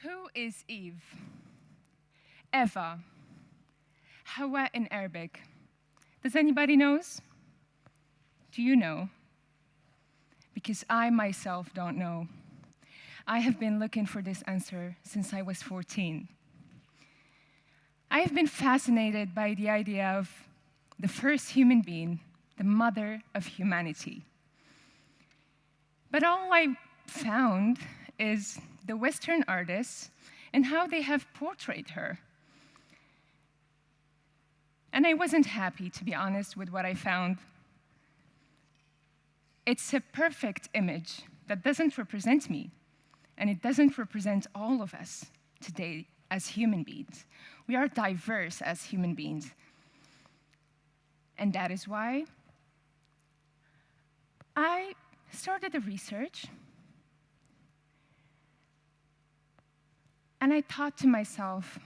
Who is Eve? Eva. Hawa in Arabic. Does anybody knows? Do you know? Because I myself don't know. I have been looking for this answer since I was 14. I have been fascinated by the idea of the first human being, the mother of humanity. But all I found is the Western artists and how they have portrayed her. And I wasn't happy, to be honest, with what I found. It's a perfect image that doesn't represent me, and it doesn't represent all of us today as human beings. We are diverse as human beings. And that is why I started the research, and I thought to myself,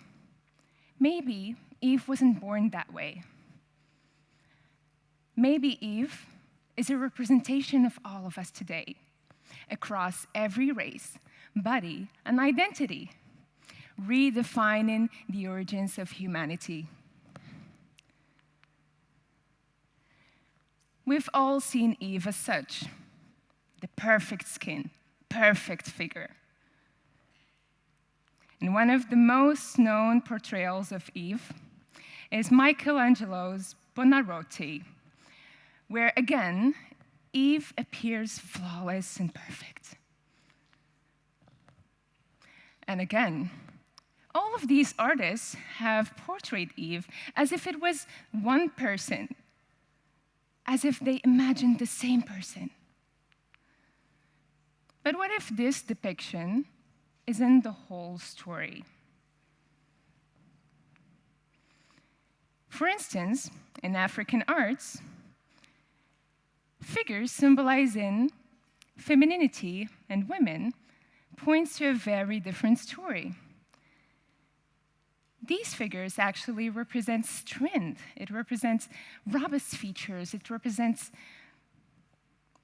maybe Eve wasn't born that way. Maybe Eve is a representation of all of us today, across every race, body, and identity, redefining the origins of humanity. We've all seen Eve as such, the perfect skin, perfect figure. And one of the most known portrayals of Eve is Michelangelo's Buonarroti, where again, Eve appears flawless and perfect. And again, all of these artists have portrayed Eve as if it was one person, as if they imagined the same person. But what if this depiction isn't the whole story? For instance, in African arts, figures symbolizing femininity and women points to a very different story. These figures actually represent strength. It represents robust features. It represents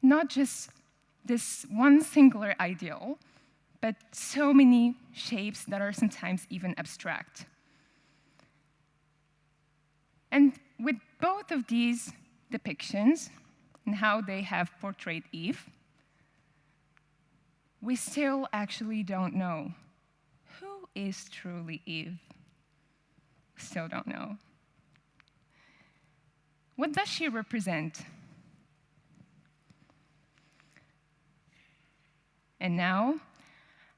not just this one singular ideal, but so many shapes that are sometimes even abstract. And with both of these depictions and how they have portrayed Eve, we still actually don't know who is truly Eve. Still don't know. What does she represent? And now,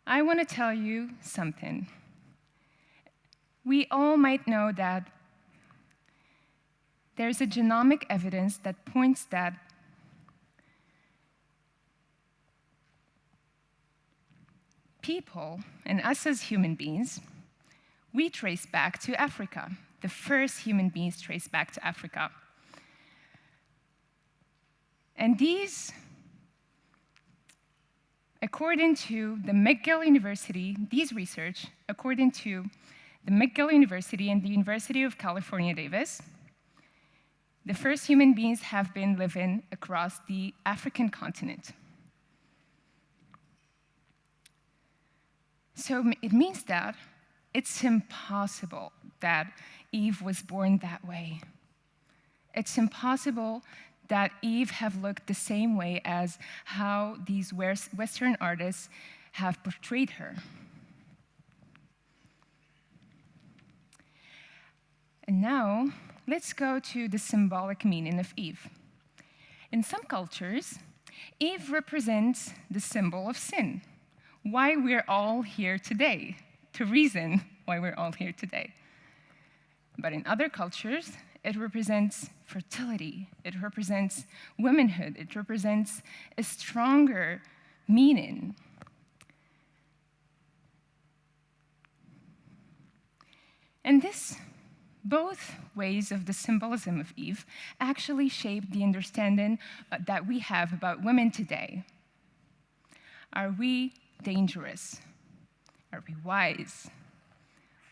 I want to tell you something. We all might know that there's a genomic evidence that points that people, and us as human beings, we trace back to Africa. The first human beings trace back to Africa. And these, according to the McGill University, these research, according to the McGill University and the University of California, Davis, the first human beings have been living across the African continent. So it means that it's impossible that Eve was born that way. It's impossible that Eve have looked the same way as how these Western artists have portrayed her. And now, let's go to the symbolic meaning of Eve. In some cultures, Eve represents the symbol of sin, why we're all here today, to reason why we're all here today. But in other cultures, it represents fertility, it represents womanhood, it represents a stronger meaning. And this, both ways of the symbolism of Eve actually shape the understanding that we have about women today. Are we dangerous? Are we wise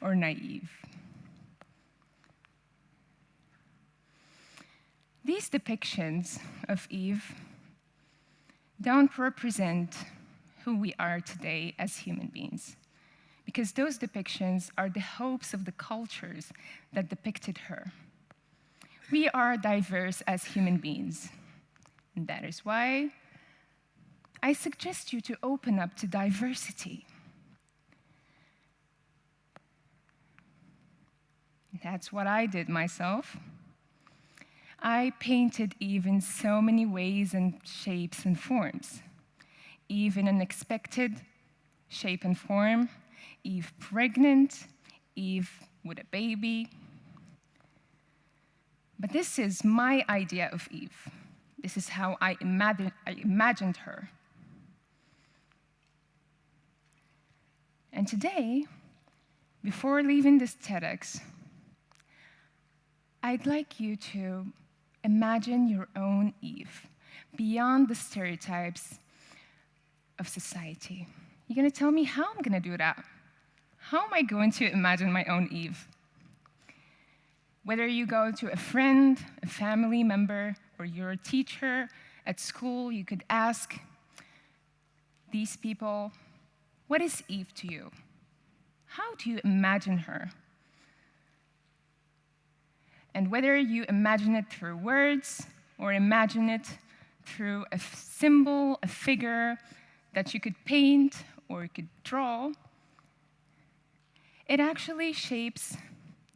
or naive? These depictions of Eve don't represent who we are today as human beings, because those depictions are the hopes of the cultures that depicted her. We are diverse as human beings, and that is why I suggest you to open up to diversity. That's what I did myself. I painted Eve in so many ways and shapes and forms. Eve in an unexpected shape and form, Eve pregnant, Eve with a baby. But this is my idea of Eve. This is how I imagined her. And today, before leaving this TEDx, I'd like you to imagine your own Eve, beyond the stereotypes of society. You're going to tell me how I'm going to do that. How am I going to imagine my own Eve? Whether you go to a friend, a family member, or you're a teacher at school, you could ask these people, what is Eve to you? How do you imagine her? And whether you imagine it through words or imagine it through a symbol, a figure that you could paint or you could draw, it actually shapes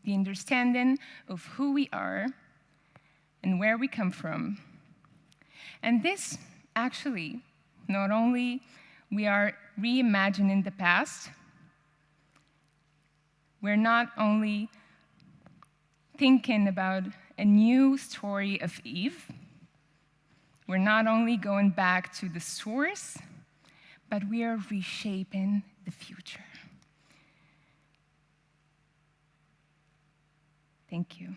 the understanding of who we are and where we come from. And this actually, not only we are reimagining the past, we're not only thinking about a new story of Eve, we're not only going back to the source, but we are reshaping the future. Thank you.